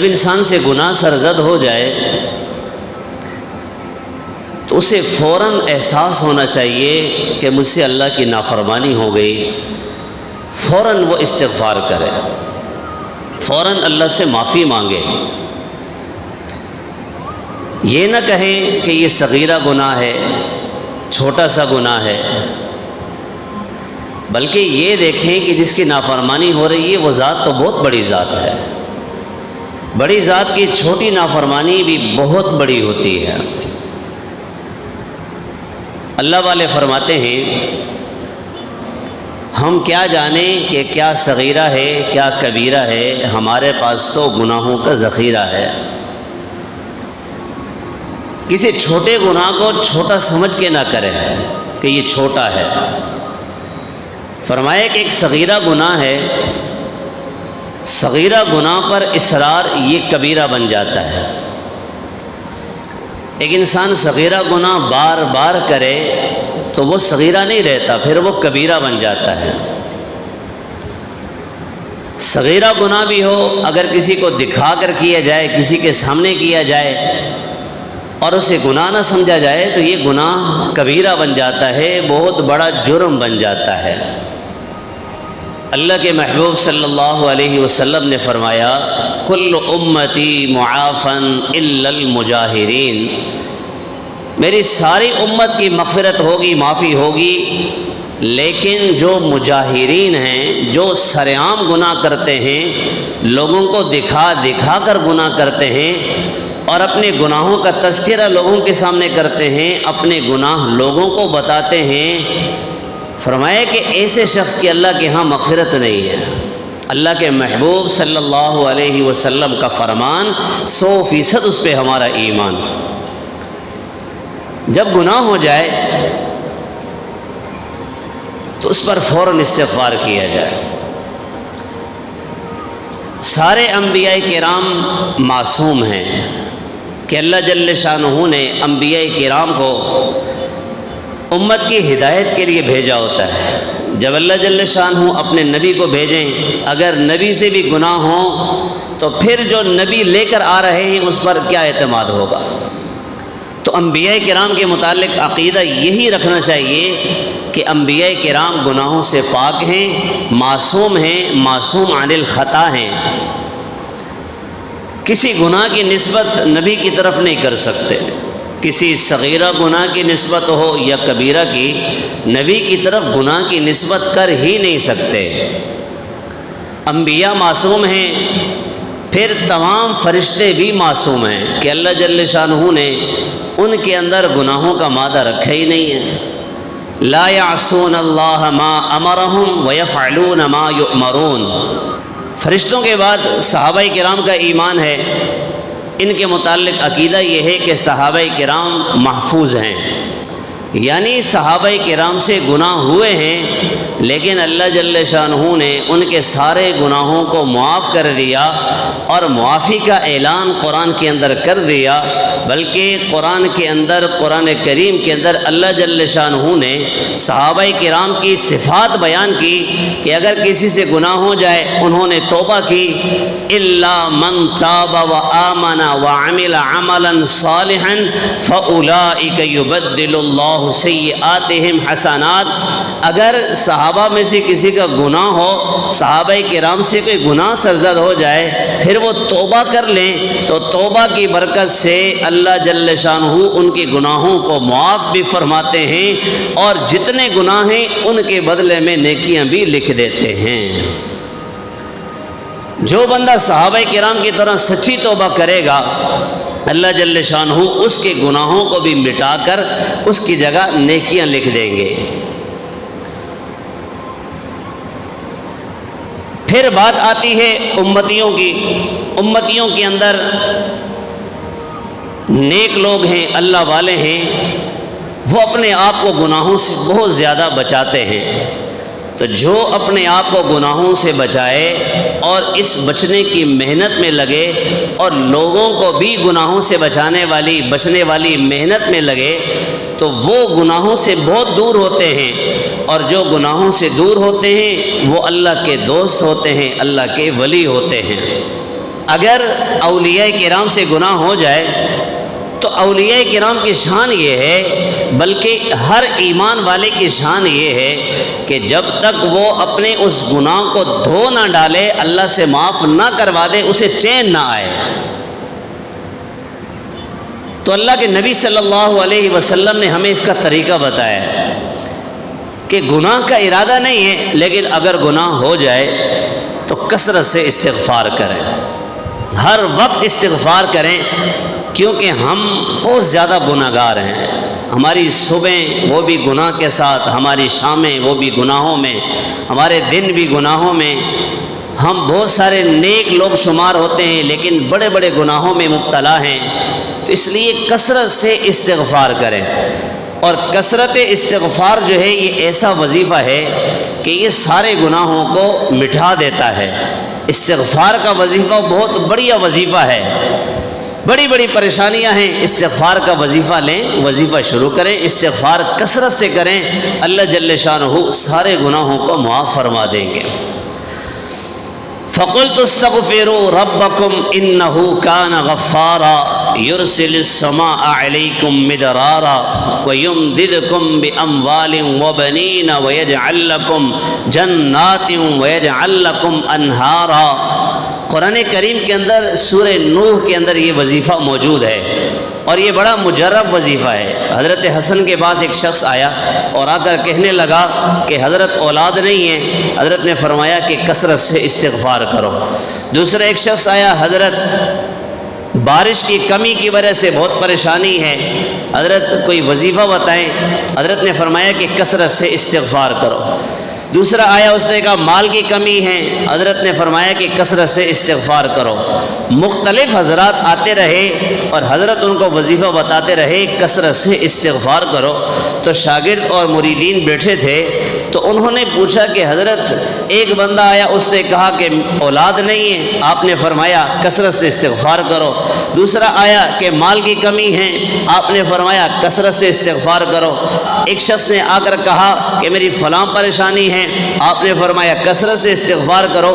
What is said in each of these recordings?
انسان سے گناہ سرزد ہو جائے تو اسے فوراً احساس ہونا چاہیے کہ مجھ سے اللہ کی نافرمانی ہو گئی، فوراً وہ استغفار کرے، فوراً اللہ سے معافی مانگے۔ یہ نہ کہیں کہ یہ صغیرہ گناہ ہے، چھوٹا سا گناہ ہے، بلکہ یہ دیکھیں کہ جس کی نافرمانی ہو رہی ہے وہ ذات تو بہت بڑی ذات ہے، بڑی ذات کی چھوٹی نافرمانی بھی بہت بڑی ہوتی ہے۔ اللہ والے فرماتے ہیں ہم کیا جانیں کہ کیا صغیرہ ہے کیا کبیرہ ہے، ہمارے پاس تو گناہوں کا ذخیرہ ہے۔ کسی چھوٹے گناہ کو چھوٹا سمجھ کے نہ کریں کہ یہ چھوٹا ہے۔ فرمایا کہ ایک صغیرہ گناہ ہے، صغیرہ گناہ پر اصرار یہ کبیرہ بن جاتا ہے۔ ایک انسان صغیرہ گناہ بار بار کرے تو وہ صغیرہ نہیں رہتا، پھر وہ کبیرہ بن جاتا ہے۔ صغیرہ گناہ بھی ہو، اگر کسی کو دکھا کر کیا جائے، کسی کے سامنے کیا جائے اور اسے گناہ نہ سمجھا جائے تو یہ گناہ کبیرہ بن جاتا ہے، بہت بڑا جرم بن جاتا ہے۔ اللہ کے محبوب صلی اللہ علیہ وسلم نے فرمایا کل امتی معافن الا المجاہرین، میری ساری امت کی مغفرت ہوگی، معافی ہوگی، لیکن جو مجاہرین ہیں، جو سرعام گناہ کرتے ہیں، لوگوں کو دکھا دکھا کر گناہ کرتے ہیں اور اپنے گناہوں کا تذکرہ لوگوں کے سامنے کرتے ہیں، اپنے گناہ لوگوں کو بتاتے ہیں، فرمایا کہ ایسے شخص کی اللہ کے ہاں مغفرت نہیں ہے۔ اللہ کے محبوب صلی اللہ علیہ وسلم کا فرمان 100% اس پہ ہمارا ایمان۔ جب گناہ ہو جائے تو اس پر فوراً استغفار کیا جائے۔ سارے انبیاء کرام معصوم ہیں کہ اللہ جل شانہ نے انبیاء کرام کو امت کی ہدایت کے لیے بھیجا ہوتا ہے۔ جب اللہ جل شانہ اپنے نبی کو بھیجیں، اگر نبی سے بھی گناہ ہوں تو پھر جو نبی لے کر آ رہے ہیں اس پر کیا اعتماد ہوگا؟ تو انبیاء کرام کے متعلق عقیدہ یہی رکھنا چاہیے کہ انبیاء کرام گناہوں سے پاک ہیں، معصوم ہیں، معصوم عن الخطا ہیں، کسی گناہ کی نسبت نبی کی طرف نہیں کر سکتے، کسی صغیرہ گناہ کی نسبت ہو یا کبیرہ کی، نبی کی طرف گناہ کی نسبت کر ہی نہیں سکتے۔ انبیاء معصوم ہیں، پھر تمام فرشتے بھی معصوم ہیں کہ اللہ جل شانہ نے ان کے اندر گناہوں کا مادہ رکھا ہی نہیں ہے۔ لا یعصون اللہ ما امرہم ویفعلون ما یؤمرون۔ فرشتوں کے بعد صحابہ کرام کا ایمان ہے، ان کے متعلق عقیدہ یہ ہے کہ صحابہ کرام محفوظ ہیں، یعنی صحابہ کرام سے گناہ ہوئے ہیں لیکن اللہ جل شانہ نے ان کے سارے گناہوں کو معاف کر دیا اور معافی کا اعلان قرآن کے اندر کر دیا، بلکہ قرآن کے اندر، قرآن کریم کے اندر اللہ جل شانہ نے صحابہ کرام کی صفات بیان کی کہ اگر کسی سے گناہ ہو جائے، انہوں نے توبہ کی، الا من تاب وآمن وعمل عملا صالحا فاولئک یبدل اللہ سیئاتہم حسنات۔ اگر صحابہ میں سے کسی کا گناہ ہو، صحابہ کرام سے کوئی گناہ سرزد ہو جائے، پھر وہ توبہ کر لیں تو توبہ کی برکت سے اللہ جل شانہ ان کے گناہوں کو معاف بھی فرماتے ہیں اور جتنے گناہ ہیں ان کے بدلے میں نیکیاں بھی لکھ دیتے ہیں۔ جو بندہ صحابہ کرام کی طرح سچی توبہ کرے گا، اللہ جل شانہ اس کے گناہوں کو بھی مٹا کر اس کی جگہ نیکیاں لکھ دیں گے۔ پھر بات آتی ہے امتیوں کی۔ امتیوں کے اندر نیک لوگ ہیں، اللہ والے ہیں، وہ اپنے آپ کو گناہوں سے بہت زیادہ بچاتے ہیں۔ تو جو اپنے آپ کو گناہوں سے بچائے اور اس بچنے کی محنت میں لگے اور لوگوں کو بھی گناہوں سے بچنے والی محنت میں لگے تو وہ گناہوں سے بہت دور ہوتے ہیں، اور جو گناہوں سے دور ہوتے ہیں وہ اللہ کے دوست ہوتے ہیں، اللہ کے ولی ہوتے ہیں۔ اگر اولیاء کرام سے گناہ ہو جائے تو اولیاء کرام کی شان یہ ہے، بلکہ ہر ایمان والے کی شان یہ ہے کہ جب تک وہ اپنے اس گناہ کو دھو نہ ڈالے، اللہ سے معاف نہ کروا دے، اسے چین نہ آئے۔ تو اللہ کے نبی صلی اللہ علیہ وسلم نے ہمیں اس کا طریقہ بتایا کہ گناہ کا ارادہ نہیں ہے، لیکن اگر گناہ ہو جائے تو کثرت سے استغفار کریں، ہر وقت استغفار کریں، کیونکہ ہم بہت زیادہ گناہ گار ہیں۔ ہماری صبح وہ بھی گناہ کے ساتھ، ہماری شامیں وہ بھی گناہوں میں، ہمارے دن بھی گناہوں میں، ہم بہت سارے نیک لوگ شمار ہوتے ہیں لیکن بڑے بڑے گناہوں میں مبتلا ہیں۔ تو اس لیے کثرت سے استغفار کریں، اور کثرت استغفار جو ہے یہ ایسا وظیفہ ہے کہ یہ سارے گناہوں کو مٹھا دیتا ہے۔ استغفار کا وظیفہ بہت بڑھیا وظیفہ ہے، بڑی بڑی پریشانیاں ہیں، استغفار کا وظیفہ لیں، وظیفہ شروع کریں، استغفار کثرت سے کریں، اللہ جل شانہ سارے گناہوں کو معاف فرما دیں گے۔ فَقُلْتُ اسْتَغْفِرُوا رَبَّكُمْ إِنَّهُ كَانَ غَفَّارًا يُرْسِلِ السَّمَاءَ عَلَيْكُمْ مِدْرَارًا وَيُمْدِدْكُمْ بِأَمْوَالٍ وَبَنِينَ وَيَجْعَلْ لَكُمْ جَنَّاتٍ وَيَجْعَلْ لَكُمْ أَنْهَارًا۔ قرآن کریم کے اندر سورہ نوح کے اندر یہ وظیفہ موجود ہے، اور یہ بڑا مجرب وظیفہ ہے۔ حضرت حسن کے پاس ایک شخص آیا اور آ کر کہنے لگا کہ حضرت اولاد نہیں ہے۔ حضرت نے فرمایا کہ کثرت سے استغفار کرو۔ دوسرا ایک شخص آیا، حضرت بارش کی کمی کی وجہ سے بہت پریشانی ہے، حضرت کوئی وظیفہ بتائیں۔ حضرت نے فرمایا کہ کثرت سے استغفار کرو۔ دوسرا آیا، اس نے کہا مال کی کمی ہے، حضرت نے فرمایا کہ کثرت سے استغفار کرو۔ مختلف حضرات آتے رہے اور حضرت ان کو وظیفہ بتاتے رہے، کثرت سے استغفار کرو۔ تو شاگرد اور مریدین بیٹھے تھے، تو انہوں نے پوچھا کہ حضرت ایک بندہ آیا، اس نے کہا کہ اولاد نہیں ہے، آپ نے فرمایا کثرت سے استغفار کرو۔ دوسرا آیا کہ مال کی کمی ہے، آپ نے فرمایا کثرت سے استغفار کرو۔ ایک شخص نے آ کر کہا کہ میری فلاں پریشانی ہے، آپ نے فرمایا کثرت سے استغفار کرو۔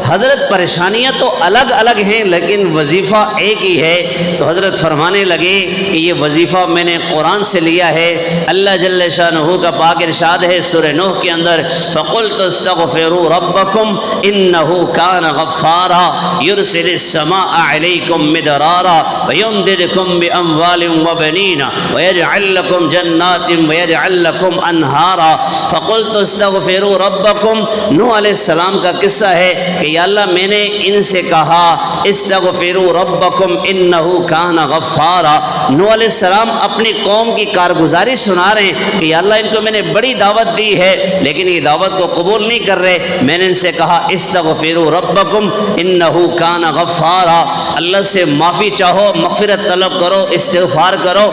حضرت پریشانیاں تو الگ الگ ہیں لیکن وظیفہ ایک ہی ہے۔ تو حضرت فرمانے لگے کہ یہ وظیفہ میں نے قرآن سے لیا ہے۔ اللہ جل شانہ کا پاک ارشاد ہے سورہ نوح کے اندر، فَقُلْتُ اسْتَغْفِرُوا رَبَّكُمْ إِنَّهُ كَانَ غَفَّارًا يُرْسِلِ السَّمَاءَ عَلَيْكُمْ مِدْرَارًا وَيُمْدِدْكُمْ بِأَمْوَالٍ وَبَنِينَ وَيَجْعَلْ لَكُمْ جَنَّاتٍ وَيَجْعَلْ لَكُمْ أَنْهَارًا فَقُلْتُ اسْتَغْفِرُوا رَبَّكُمْ۔ نوح علیہ السلام کا قصہ ہے کہ یا اللہ میں نے ان سے کہا استغفروا ربکم انہ کان غفارا۔ نوح علیہ السلام اپنی قوم کی کارگزاری سنا رہے ہیں کہ یا اللہ ان کو میں نے بڑی دعوت دی ہے لیکن یہ دعوت کو قبول نہیں کر رہے، میں نے ان سے کہا استغفروا ربکم انہ کان غفارا، اللہ سے معافی چاہو، مغفرت طلب کرو، استغفار کرو،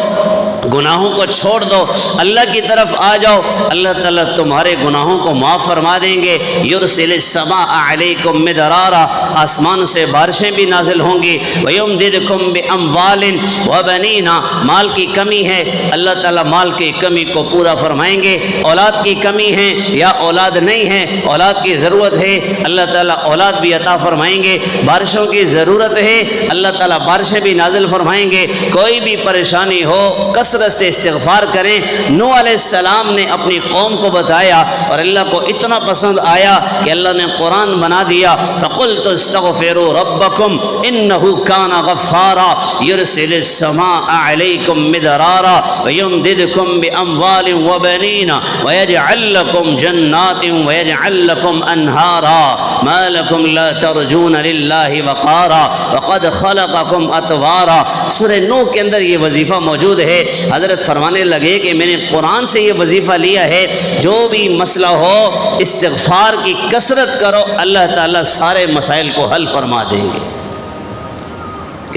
گناہوں کو چھوڑ دو، اللہ کی طرف آ جاؤ، اللہ تعالیٰ تمہارے گناہوں کو معاف فرما دیں گے۔ یرسل السماء علیکم مدرارا، آسمان سے بارشیں بھی نازل ہوں گی، ویمددکم باموال وبنین، مال کی کمی ہے اللہ تعالیٰ مال کی کمی کو پورا فرمائیں گے، اولاد کی کمی ہے یا اولاد نہیں ہے اولاد کی ضرورت ہے اللہ تعالیٰ اولاد بھی عطا فرمائیں گے، بارشوں کی ضرورت ہے اللہ تعالیٰ بارشیں بھی نازل فرمائیں گے، کوئی بھی پریشانی ہو کثرت سے استغفار کریں۔ نوح علیہ السلام نے اپنی قوم کو بتایا اور اللہ کو اتنا پسند آیا کہ اللہ نے قرآن بنا دیا، فَقُلْتُ اسْتَغْفِرُوا رَبَّكُمْ إِنَّهُ كَانَ غَفَّارًا يُرْسِلِ السَّمَاءَ عَلَيْكُمْ مِدْرَارًا وَيُمْدِدْكُمْ بِأَمْوَالٍ وَبَنِينَ وَيَجْعَلْ لَكُمْ جَنَّاتٍ وَيَجْعَلْ لَكُمْ أَنْهَارًا مَا لَكُمْ لَا تَرْجُونَ لِلَّهِ وَقَارًا وَقَدْ خَلَقَكُمْ أَطْوَارًا۔ سورہ نوح کے اندر یہ وظیفہ موجود ہے۔ حضرت فرمانے لگے کہ میں نے قرآن سے یہ وظیفہ لیا ہے، جو بھی مسئلہ ہو استغفار کی کثرت کرو، اللہ تعالیٰ سارے مسائل کو حل فرما دیں گے۔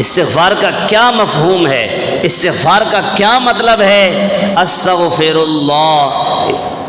استغفار کا کیا مفہوم ہے، استغفار کا کیا مطلب ہے؟ استغفر اللہ،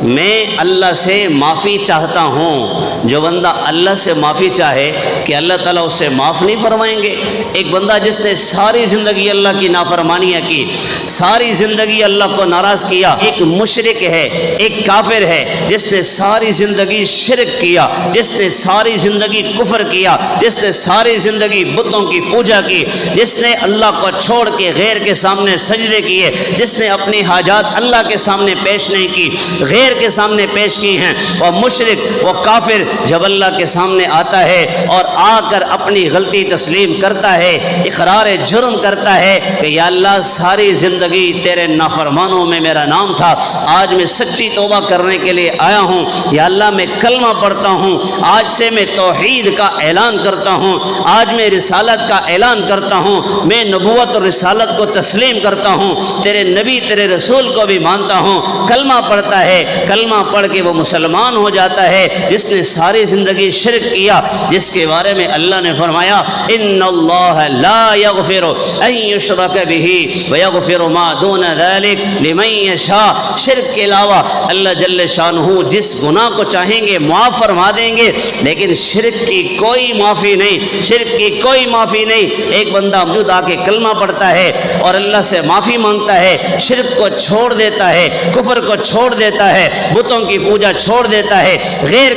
میں اللہ سے معافی چاہتا ہوں۔ جو بندہ اللہ سے معافی چاہے کہ اللہ تعالیٰ اسے معاف نہیں فرمائیں گے؟ ایک بندہ جس نے ساری زندگی اللہ کی نافرمانیاں کی، ساری زندگی اللہ کو ناراض کیا، ایک مشرک ہے، ایک کافر ہے جس نے ساری زندگی شرک کیا، جس نے ساری زندگی کفر کیا، جس نے ساری زندگی بتوں کی پوجا کی، جس نے اللہ کو چھوڑ کے غیر کے سامنے سجدے کیے، جس نے اپنی حاجات اللہ کے سامنے پیش نہیں کی، غیر کے سامنے پیش کی ہیں، وہ مشرک، وہ کافر جب اللہ کے سامنے آتا ہے اور آ کر اپنی غلطی تسلیم کرتا ہے، اقرار جرم کرتا ہے کہ یا اللہ ساری زندگی تیرے نافرمانوں میں میرا نام تھا، آج میں سچی توبہ کرنے کے لیے آیا ہوں، یا اللہ میں کلمہ پڑھتا ہوں، آج سے میں توحید کا اعلان کرتا ہوں، آج میں رسالت کا اعلان کرتا ہوں، میں نبوت اور رسالت کو تسلیم کرتا ہوں، تیرے نبی تیرے رسول کو بھی مانتا ہوں، کلمہ پڑھتا ہے، کلمہ پڑھ کے وہ مسلمان ہو جاتا ہے جس نے ساری زندگی شرک کیا، جس کے بارے میں اللہ نے فرمایا ان اللہ لا یغفر ان یشرک بہ ویغفر ما دون ذلک لمن یشاء۔ شرک کے علاوہ اللہ جل شانہ جس گناہ کو چاہیں گے معاف فرما دیں گے، لیکن شرک کی کوئی معافی نہیں، شرک کی کوئی معافی نہیں۔ ایک بندہ موجود آ کے کلمہ پڑھتا ہے اور اللہ سے معافی مانگتا ہے، شرک کو چھوڑ دیتا ہے، کفر کو چھوڑ دیتا ہے، بتوں کی پوجا چھوڑ دیتا ہے، غیر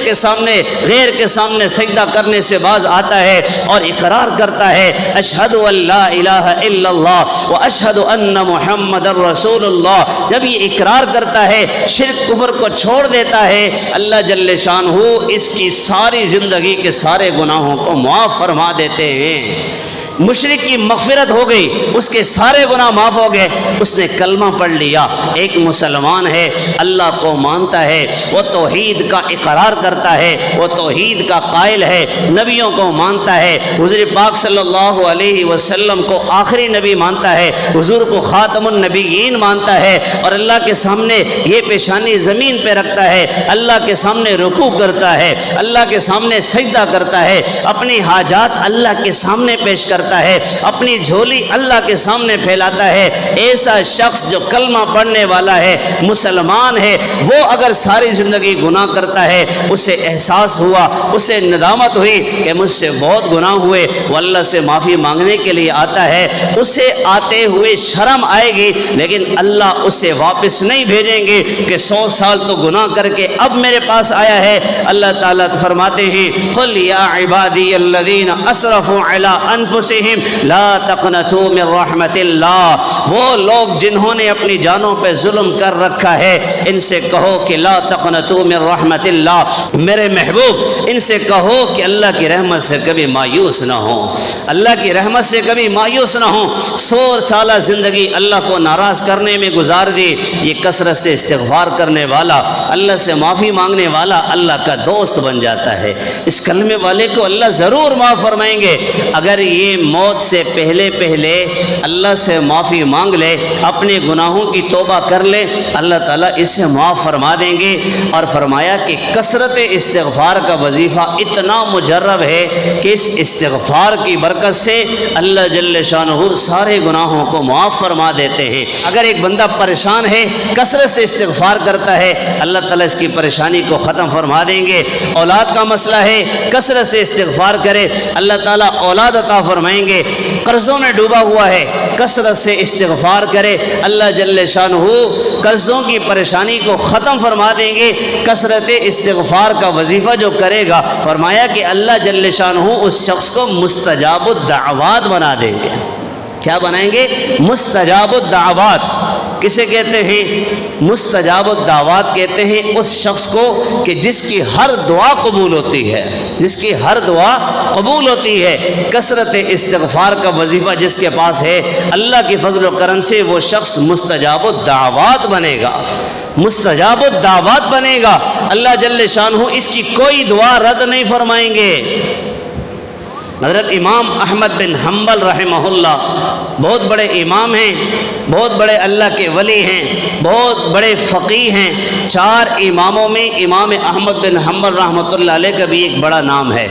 کے سامنے سجدہ کرنے سے باز آتا ہے اور اقرار کرتا ہے اشہد ان لا الہ الا اللہ و اشہد ان محمد رسول اللہ۔ جب یہ اقرار کرتا ہے، شرک کفر کو چھوڑ دیتا ہے، اللہ جل شانہ اس کی ساری زندگی کے سارے گناہوں کو معاف فرما دیتے ہیں۔ مشرک کی مغفرت ہو گئی، اس کے سارے گناہ معاف ہو گئے، اس نے کلمہ پڑھ لیا، ایک مسلمان ہے، اللہ کو مانتا ہے، وہ توحید کا اقرار کرتا ہے، وہ توحید کا قائل ہے، نبیوں کو مانتا ہے، حضور پاک صلی اللہ علیہ وسلم کو آخری نبی مانتا ہے، حضور کو خاتم النبیین مانتا ہے، اور اللہ کے سامنے یہ پیشانی زمین پہ رکھتا ہے، اللہ کے سامنے رکوع کرتا ہے، اللہ کے سامنے سجدہ کرتا ہے، اپنی حاجات اللہ کے سامنے پیش کرتا ہے، اپنی جھولی اللہ کے سامنے پھیلاتا ہے۔ ایسا شخص جو کلمہ پڑھنے والا ہے، مسلمان ہے، وہ اگر ساری زندگی گناہ کرتا ہے، اسے احساس ہوا، اسے ندامت ہوئی کہ مجھ سے بہت گناہ ہوئے، وہ اللہ سے معافی مانگنے کے لیے آتا ہے، اسے آتے ہوئے شرم آئے گی، لیکن اللہ اسے واپس نہیں بھیجیں گے کہ 100 سال تو گناہ کر کے اب میرے پاس آیا ہے۔ اللہ تعالیٰ فرماتے ہیں قل یا عبادی الذین اسرفوا علی انفسہم لا تقنطوا من رحمت اللہ۔ وہ لوگ جنہوں نے اپنی جانوں پہ ظلم کر رکھا ہے، ان سے کہو کہ لا تقنطوا من رحمت اللہ، میرے محبوب ان سے کہو کہ اللہ کی رحمت سے کبھی مایوس نہ ہو، اللہ کی رحمت سے کبھی مایوس نہ ہو۔ 100 سالہ زندگی اللہ کو ناراض کرنے میں گزار دی، یہ کثرت سے استغفار کرنے والا، اللہ سے معافی مانگنے والا اللہ کا دوست بن جاتا ہے۔ اس کلمے والے کو اللہ ضرور معاف فرمائیں گے اگر یہ موت سے پہلے اللہ سے معافی مانگ لے، اپنے گناہوں کی توبہ کر لے، اللہ تعالیٰ اسے معاف فرما دیں گے۔ اور فرمایا کہ کثرت استغفار کا وظیفہ اتنا مجرب ہے کہ اس استغفار کی برکت سے اللہ جل شانہ سارے گناہوں کو معاف فرما دیتے ہیں۔ اگر ایک بندہ پریشان ہے، کثرت سے استغفار کرتا ہے، اللہ تعالیٰ اس کی پریشانی کو ختم فرما دیں گے۔ اولاد کا مسئلہ ہے، کثرت سے استغفار کرے، اللہ تعالیٰ اولاد عطا فرمائیں گے۔ قرضوں میں ڈوبا ہوا ہے، کثرت سے استغفار کرے، اللہ جل شانہ قرضوں کی پریشانی کو ختم فرما دیں گے۔ کثرت استغفار کا وظیفہ جو کرے گا، فرمایا کہ اللہ جل شانہ اس شخص کو مستجاب الدعوات بنا دیں گے۔ کیا بنائیں گے؟ مستجاب الدعوات۔ کسے کہتے ہیں؟ مستجاب الدعوات کہتے ہیں اس شخص کو کہ جس کی ہر دعا قبول ہوتی ہے، جس کی ہر دعا قبول ہوتی ہے۔ کثرت استغفار کا وظیفہ جس کے پاس ہے، اللہ کی فضل و کرم سے وہ شخص مستجاب الدعوات بنے گا، مستجاب الدعوات بنے گا۔ اللہ جل شانہ اس کی کوئی دعا رد نہیں فرمائیں گے۔ حضرت امام احمد بن حنبل رحمہ اللہ بہت بڑے امام ہیں، بہت بڑے اللہ کے ولی ہیں، بہت بڑے فقیہ ہیں۔ 4 اماموں میں امام احمد بن حنبل رحمۃ اللہ علیہ کا بھی ایک بڑا نام ہے۔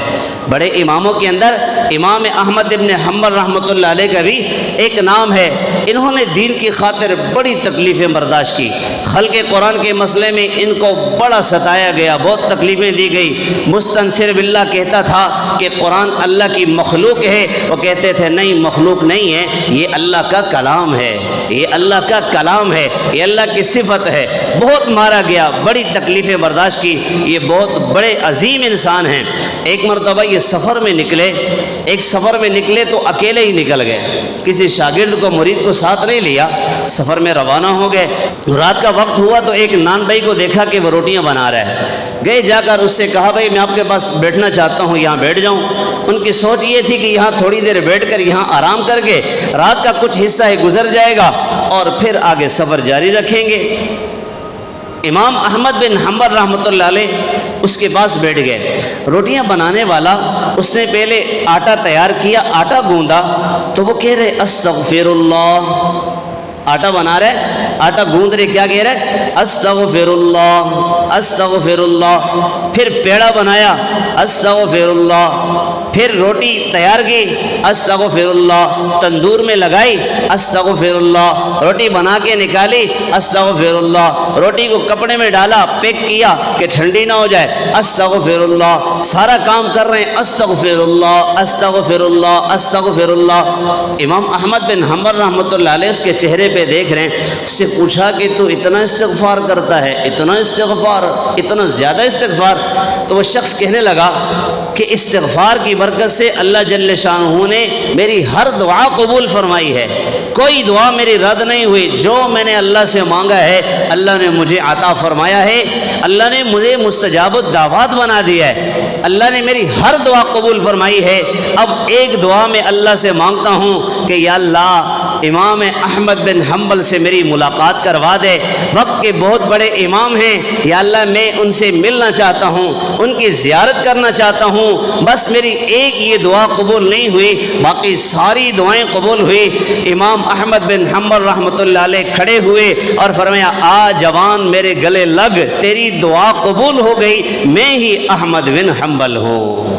بڑے اماموں کے اندر امام احمد بن حنبل رحمۃ اللہ علیہ کا بھی ایک نام ہے۔ انہوں نے دین کی خاطر بڑی تکلیفیں برداشت کی، خلق قرآن کے مسئلے میں ان کو بڑا ستایا گیا، بہت تکلیفیں دی گئی۔ مستنصر باللہ کہتا تھا کہ قرآن اللہ کی مخلوق ہے، وہ کہتے تھے نہیں مخلوق نہیں ہے، یہ اللہ کا کلام ہے، یہ اللہ کا کلام ہے، یہ اللہ کی صفت ہے۔ بہت مارا گیا، بڑی تکلیفیں برداشت کی۔ یہ بہت بڑے عظیم انسان ہیں۔ ایک مرتبہ یہ سفر میں نکلے تو اکیلے ہی نکل گئے، کسی شاگرد کو مرید کو ساتھ نہیں لیا، سفر میں روانہ ہو گئے۔ رات کا وقت ہوا تو ایک نان بھائی کو دیکھا کہ وہ روٹیاں بنا رہا ہے، گئے جا کر اس سے کہا بھائی میں آپ کے پاس بیٹھنا چاہتا ہوں، یہاں بیٹھ جاؤں۔ ان کی سوچ یہ تھی کہ یہاں تھوڑی دیر بیٹھ کر یہاں آرام کر کے رات کا کچھ حصہ ہی گزر جائے گا اور پھر آگے سفر جاری رکھیں گے۔ امام احمد بن حنبل رحمۃ اللہ علیہ اس کے پاس بیٹھ گئے۔ روٹیاں بنانے والا اس نے پہلے آٹا تیار کیا، آٹا گوندا تو وہ کہہ رہے استغفر اللہ، آٹا بنا رہے، آٹا گوند رہے، کیا کہہ رہے استغفر اللہ استغفر اللہ۔ پھر پیڑا بنایا استغفر اللہ، پھر روٹی تیار کی استغفر اللہ، تندور میں لگائی استغفر اللہ، روٹی بنا کے نکالی استغفر اللہ، روٹی کو کپڑے میں ڈالا پیک کیا کہ ٹھنڈی نہ ہو جائے استغفر اللہ، سارا کام کر رہے ہیں استغفر اللہ استغفر اللہ استغفر اللہ۔ امام احمد بن حنبل رحمۃ اللہ علیہ اس کے چہرے پہ دیکھ رہے ہیں، اس سے پوچھا کہ تو اتنا استغفار کرتا ہے، اتنا استغفار، اتنا زیادہ استغفار؟ تو وہ شخص کہنے لگا کہ استغفار کی برکت سے اللہ جل شانہ نے میری ہر دعا قبول فرمائی ہے، کوئی دعا میری رد نہیں ہوئی، جو میں نے اللہ سے مانگا ہے اللہ نے مجھے عطا فرمایا ہے، اللہ نے مجھے مستجاب الدعوات بنا دیا ہے، اللہ نے میری ہر دعا قبول فرمائی ہے۔ اب ایک دعا میں اللہ سے مانگتا ہوں کہ یا اللہ امام احمد بن حنبل سے میری ملاقات کروا دے، وقت کے بہت بڑے امام ہیں، یا اللہ میں ان سے ملنا چاہتا ہوں، ان کی زیارت کرنا چاہتا ہوں، بس میری ایک یہ دعا قبول نہیں ہوئی، باقی ساری دعائیں قبول ہوئی۔ امام احمد بن حنبل رحمۃ اللہ علیہ کھڑے ہوئے اور فرمایا آ جوان میرے گلے لگ، تیری دعا قبول ہو گئی، میں ہی احمد بن حنبل ہوں۔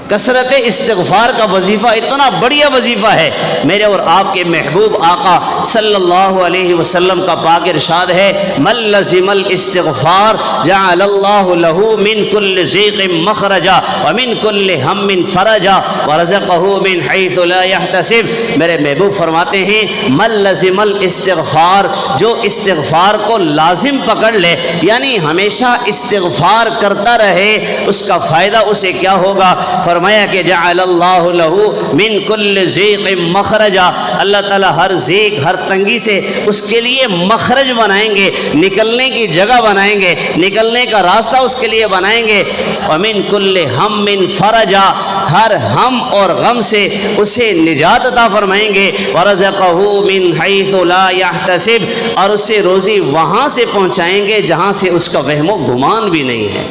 کثرت استغفار کا وظیفہ اتنا بڑھیا وظیفہ ہے، میرے اور آپ کے محبوب آقا صلی اللہ علیہ وسلم کا پاک ارشاد ہے من لزم الاستغفار جعل اللہ له من كل ضیق مخرجا ومن كل ہم فرجا ورزقه من حیث لا يحتسب۔ میرے محبوب فرماتے ہیں من لزم الاستغفار، جو استغفار کو لازم پکڑ لے، یعنی ہمیشہ استغفار کرتا رہے، اس کا فائدہ اسے کیا ہوگا؟ فرمایا کہ جعل اللہ له من كل ضیق مخرجا، اللہ تعالیٰ ہر ضیق، ہر تنگی سے اس کے لیے مخرج بنائیں گے، نکلنے کی جگہ بنائیں گے، نکلنے کا راستہ اس کے لیے بنائیں گے۔ ومن كل ہم فرجا، ہر ہم اور غم سے اسے نجات عطا فرمائیں گے۔ ورزقه من حیث لا يحتسب، اور اسے روزی وہاں سے پہنچائیں گے جہاں سے اس کا وہم و گمان بھی نہیں ہے۔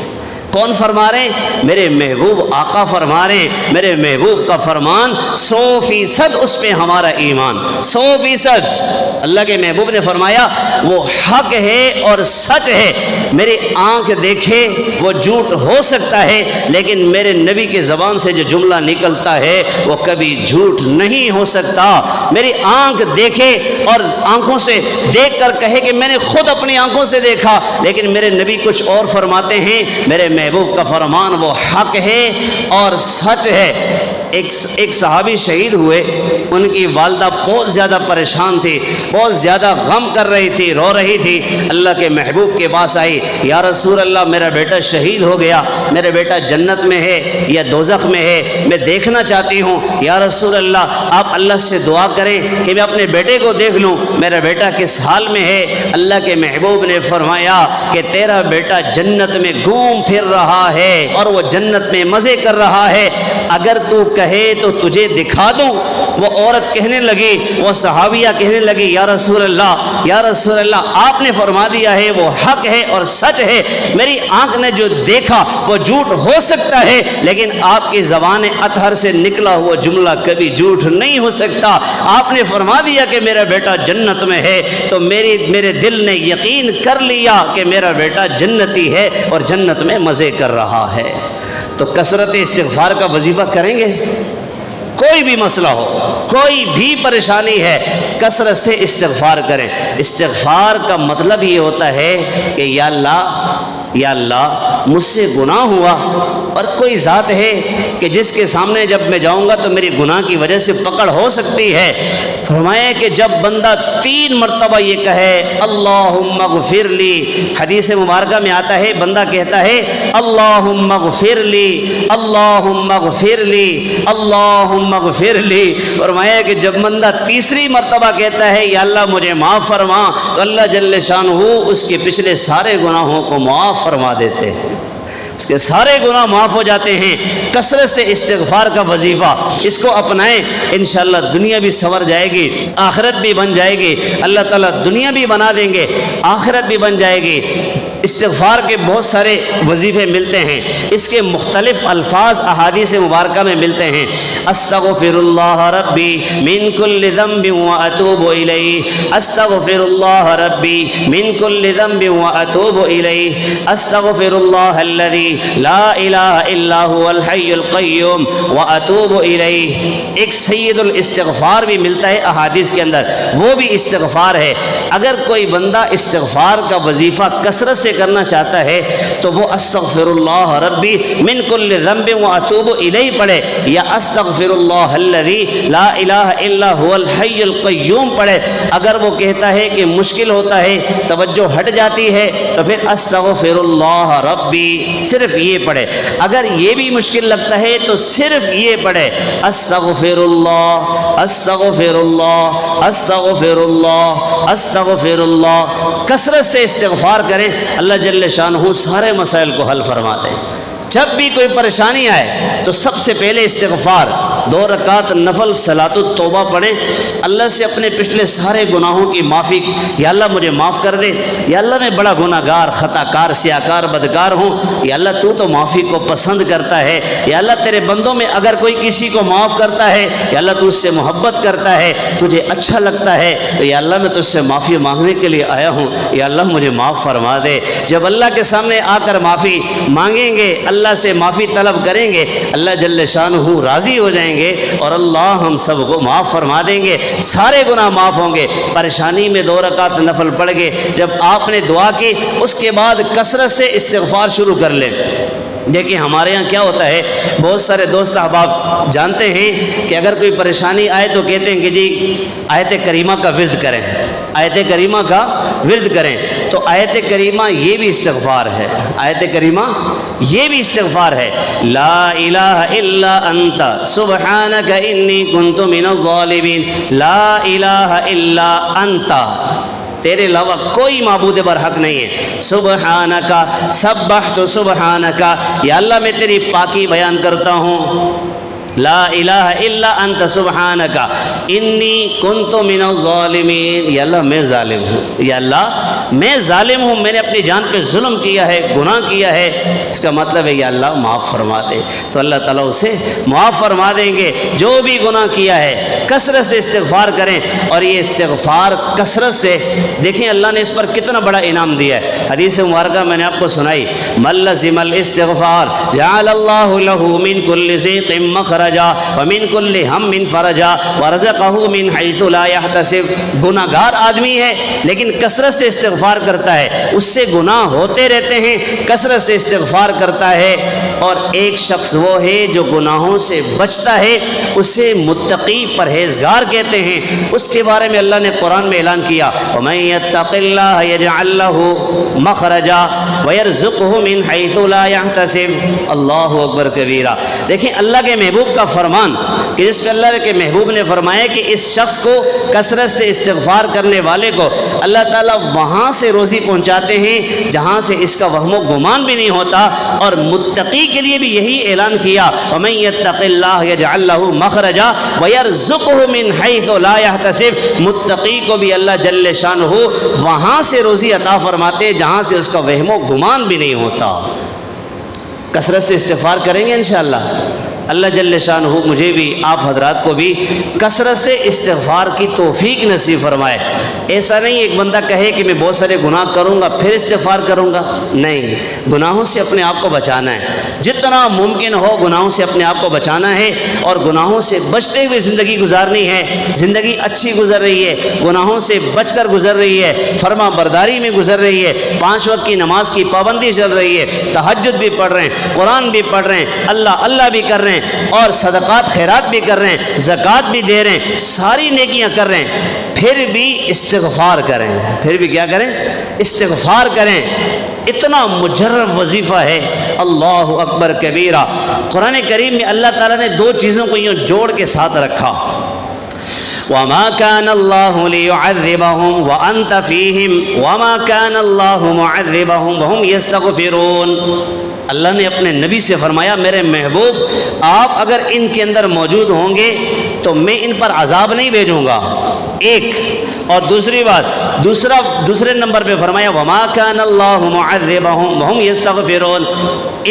کون فرما رہے ہیں؟ میرے محبوب آقا فرما رہے ہیں۔ میرے محبوب کا فرمان 100% اس پہ ہمارا ایمان، 100%۔ اللہ کے محبوب نے فرمایا وہ حق ہے اور سچ ہے، میری آنکھ دیکھے وہ جھوٹ ہو سکتا ہے، لیکن میرے نبی کی زبان سے جو جملہ نکلتا ہے وہ کبھی جھوٹ نہیں ہو سکتا۔ میری آنکھ دیکھے اور آنکھوں سے دیکھ کر کہے کہ میں نے خود اپنی آنکھوں سے دیکھا، لیکن میرے نبی کچھ اور فرماتے ہیں، میرے محبوب کا فرمان وہ حق ہے اور سچ ہے۔ ایک صحابی شہید ہوئے، ان کی والدہ بہت زیادہ پریشان تھی، بہت زیادہ غم کر رہی تھی، رو رہی تھی، اللہ کے محبوب کے پاس آئی، یا رسول اللہ میرا بیٹا شہید ہو گیا، میرا بیٹا جنت میں ہے یا دوزخ میں ہے، میں دیکھنا چاہتی ہوں، یا رسول اللہ آپ اللہ سے دعا کریں کہ میں اپنے بیٹے کو دیکھ لوں، میرا بیٹا کس حال میں ہے؟ اللہ کے محبوب نے فرمایا کہ تیرا بیٹا جنت میں گھوم پھر رہا ہے اور وہ جنت میں مزے کر رہا ہے، اگر تو کہے تو تجھے دکھا دوں۔ وہ عورت کہنے لگی، وہ صحابیہ کہنے لگی، یا رسول اللہ، یا رسول اللہ آپ نے فرما دیا ہے وہ حق ہے اور سچ ہے، میری آنکھ نے جو دیکھا وہ جھوٹ ہو سکتا ہے، لیکن آپ کی زبان اطہر سے نکلا ہوا جملہ کبھی جھوٹ نہیں ہو سکتا۔ آپ نے فرما دیا کہ میرا بیٹا جنت میں ہے، تو میرے دل نے یقین کر لیا کہ میرا بیٹا جنتی ہے اور جنت میں مزے کر رہا ہے۔ تو کثرت استغفار کا وظیفہ کریں گے؟ کوئی بھی مسئلہ ہو، کوئی بھی پریشانی ہے، کثرت سے استغفار کریں۔ استغفار کا مطلب یہ ہوتا ہے کہ یا اللہ مجھ سے گناہ ہوا، اور کوئی ذات ہے کہ جس کے سامنے جب میں جاؤں گا تو میری گناہ کی وجہ سے پکڑ ہو سکتی ہے۔ فرمایا کہ جب بندہ 3 مرتبہ یہ کہے اللہم اغفر لی، حدیث مبارکہ میں آتا ہے بندہ کہتا ہے اللہم اغفر لی، اللہم اغفر لی، اللہم اغفر لی۔ فرمایا کہ جب بندہ 3 مرتبہ کہتا ہے یا اللہ مجھے معاف فرما، تو اللہ جل شانہ اس کے پچھلے سارے گناہوں کو معاف فرما دیتے ہیں، اس کے سارے گناہ معاف ہو جاتے ہیں۔ کثرت سے استغفار کا وظیفہ اس کو اپنائیں، انشاءاللہ دنیا بھی سنور جائے گی، آخرت بھی بن جائے گی، اللہ تعالیٰ دنیا بھی بنا دیں گے، آخرت بھی بن جائے گی۔ استغفار کے بہت سارے وظیفے ملتے ہیں، اس کے مختلف الفاظ احادیث مبارکہ میں ملتے ہیں۔ استغفر اللہ ربی من کل ذنب واتوب الیہ، استغفر اللہ ربی من کل ذنب واتوب الیہ، استغفر اللہ الذی لا الہ الا هو الحی القیوم واتوب الیہ۔ ایک سید الاستغفار بھی ملتا ہے احادیث کے اندر، وہ بھی استغفار ہے۔ اگر کوئی بندہ استغفار کا وظیفہ کثرت سے کرنا چاہتا ہے تو وہ استغفر اللہ ربی من کل ذنب واتوب الیہ پڑھے، یا استغفر اللہ الذی لا الہ الا هو الحی القیوم پڑھے۔ اگر وہ کہتا ہے کہ مشکل ہوتا ہے، توجہ ہٹ جاتی ہے، تو پھر استغفر اللہ ربی صرف یہ پڑھے۔ اگر یہ بھی مشکل لگتا ہے تو صرف یہ پڑھے استغفر اللہ، استغفر اللہ، استغفر اللہ، استغفر اللہ۔ کثرت سے استغفار کریں، اللہ جل شانہ سارے مسائل کو حل فرماتے ہیں۔ جب بھی کوئی پریشانی آئے تو سب سے پہلے استغفار، 2 رکعت نفل صلاۃ التوبہ پڑھیں، اللہ سے اپنے پچھلے سارے گناہوں کی معافی، یا اللہ مجھے معاف کر دے، یا اللہ میں بڑا گناہ گار، خطا کار، سیاکار، بدکار ہوں، یا اللہ تو معافی کو پسند کرتا ہے، یا اللہ تیرے بندوں میں اگر کوئی کسی کو معاف کرتا ہے، یا اللہ تو اس سے محبت کرتا ہے، تجھے اچھا لگتا ہے، تو یا اللہ میں تجھ سے معافی مانگنے کے لیے آیا ہوں، یا اللہ مجھے معاف فرما دے۔ جب اللہ کے سامنے آ کر معافی مانگیں گے، اللہ سے معافی طلب کریں گے، اللہ جل شانہ راضی ہو جائیں گے اور اللہ ہم سب کو معاف فرما دیں گے، سارے گناہ معاف ہوں گے۔ پریشانی میں 2 رکعت نفل پڑھ گئے، جب آپ نے دعا کی اس کے بعد کثرت سے استغفار شروع کر لیں۔ دیکھیں ہمارے ہاں کیا ہوتا ہے، بہت سارے دوست احباب جانتے ہیں کہ اگر کوئی پریشانی آئے تو کہتے ہیں کہ جی آیت کریمہ کا ورد کریں، آیت کریمہ کا ورد کریں۔ تو آیت کریمہ یہ بھی استغفار ہے، آیت کریمہ یہ بھی استغفار ہے۔ لا الہ الا انت سبحانک انی کنت من الظالمین، لا الہ الا انت، تیرے علاوہ کوئی معبود برحق نہیں ہے۔ سبحانکا، سبحت سبحانکا، یا اللہ میں تیری پاکی بیان کرتا ہوں۔ لا الہ الا انت سبحانکا انی کنت من الظالمین، یا اللہ میں ظالم ہوں، یا اللہ میں ظالم ہوں، میں نے اپنی جان پہ ظلم کیا ہے، گناہ کیا ہے۔ اس کا مطلب ہے یا اللہ معاف فرما دے، تو اللہ تعالیٰ اسے معاف فرما دیں گے۔ جو بھی گناہ کیا ہے کثرت سے استغفار کریں، اور یہ استغفار کثرت سے، دیکھیں اللہ نے اس پر کتنا بڑا انعام دیا ہے۔ حدیث مبارکہ میں نے آپ کو سنائی، من لزم الاستغفار جعل اللہ لہ من کل ضیق مخرجا ومن کل ہم فرجا ورزقہ من حیث لا یحتسب۔ گناہ گار آدمی ہے لیکن کثرت سے استغفار کرتا ہے، اس سے گناہ ہوتے رہتے ہیں، کثرت سے استغفار کرتا ہے۔ اور ایک شخص وہ ہے جو گناہوں سے بچتا ہے، اسے متقی پرہیزگار کہتے ہیں۔ اس کے بارے میں اللہ نے قرآن میں اعلان کیا، وَمَن يَتَّقِ اللَّهَ يَجْعَل لَّهُ مَخْرَجًا وَيَرْزُقْهُ مِنْ حَيْثُ لَا يَحْتَسِبُ۔ اللہ اکبر کبیرہ۔ دیکھیں اللہ کے محبوب کا فرمان کہ جس پہ اللہ کے محبوب نے فرمایا کہ اس شخص کو کثرت سے استغفار کرنے والے کو اللہ تعالیٰ وہاں سے روزی پہنچاتے ہیں جہاں سے اس کا وہم و گمان بھی نہیں ہوتا۔ اور متقی کے لیے بھی یہی اعلان کیا، وَمَن يَتَّقِ اللَّهَ يَجْعَل لَّهُ مَخْرَجًا وَيَرْزُقْهُ مِنْ حَيْثُ لَا يَحْتَسِبُ۔ متقی کو بھی اللہ جل شانہ وہاں سے روزی عطا فرماتے ہیں جہاں سے اس کا وہم و گمان بھی نہیں ہوتا۔ کثرت سے استغفار کریں گے انشاءاللہ. اللہ جل شانہ مجھے بھی آپ حضرات کو بھی کثرت سے استغفار کی توفیق نصیب فرمائے. ایسا نہیں ایک بندہ کہے کہ میں بہت سارے گناہ کروں گا پھر استغفار کروں گا. نہیں، گناہوں سے اپنے آپ کو بچانا ہے. جتنا ممکن ہو گناہوں سے اپنے آپ کو بچانا ہے اور گناہوں سے بچتے ہوئے زندگی گزارنی ہے. زندگی اچھی گزر رہی ہے، گناہوں سے بچ کر گزر رہی ہے، فرما برداری میں گزر رہی ہے، 5 وقت کی نماز کی پابندی چل رہی ہے، تہجد بھی پڑھ رہے ہیں، قرآن بھی پڑھ رہے ہیں، اللہ اللہ بھی کر رہے ہیں اور صدقات خیرات بھی کر رہے ہیں، زکوٰۃ بھی دے رہے ہیں، ساری نیکیاں کر رہے ہیں، پھر بھی استغفار کریں. پھر بھی کیا کریں؟ استغفار کریں. اتنا مجرب وظیفہ ہے. اللہ اکبر کبیرہ. قرآن کریم میں اللہ تعالیٰ نے 2 چیزوں کو یوں جوڑ کے ساتھ رکھا. وَمَا كَانَ اللَّهُ لِيُعَذِّبَهُمْ وَأَنْتَ فِيهِمْ وَمَا كَانَ اللَّهُ مُعَذِّبَهُمْ وَهُمْ يَسْتَغْفِرُونَ. اللہ نے اپنے نبی سے فرمایا میرے محبوب آپ اگر ان کے اندر موجود ہوں گے تو میں ان پر عذاب نہیں بھیجوں گا. ایک اور دوسری بات دوسرے نمبر پہ فرمایا وما كان الله معذبهم وهم يستغفرون.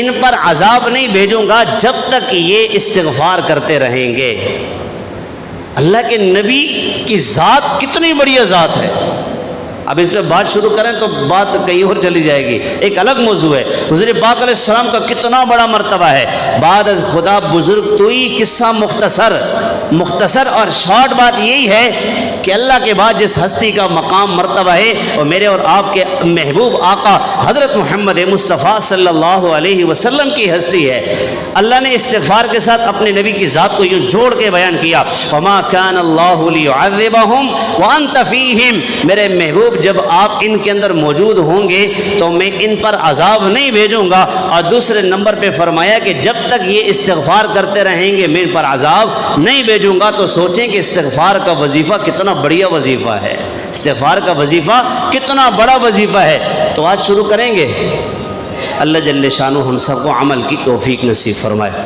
ان پر عذاب نہیں بھیجوں گا جب تک یہ استغفار کرتے رہیں گے. اللہ کے نبی کی ذات کتنی بڑی ذات ہے. اب اس پہ بات شروع کریں تو بات کہیں اور چلی جائے گی. ایک الگ موضوع ہے. حضور پاک علیہ السلام کا کتنا بڑا مرتبہ ہے. بعد از خدا بزرگ توئی قصہ مختصر اور شارٹ بات یہی ہے کہ اللہ کے بعد جس ہستی کا مقام مرتبہ ہے اور میرے اور آپ کے محبوب آقا حضرت محمد مصطفیٰ صلی اللہ علیہ وسلم کی ہستی ہے. اللہ نے استغفار کے ساتھ اپنے نبی کی ذات کو یوں جوڑ کے بیان کیا. وما كان الله ليعذبهم وانت فيهم. میرے محبوب جب آپ ان کے اندر موجود ہوں گے تو میں ان پر عذاب نہیں بھیجوں گا. اور دوسرے نمبر پہ فرمایا کہ جب تک یہ استغفار کرتے رہیں گے میں ان پر عذاب نہیں بھیجوں گا. تو سوچیں کہ استغفار کا وظیفہ کتنا بڑھیا وظیفہ ہے. استغفار کا وظیفہ کتنا بڑا وظیفہ ہے. تو آج شروع کریں گے. اللہ جل شانہ ہم سب کو عمل کی توفیق نصیب فرمائے.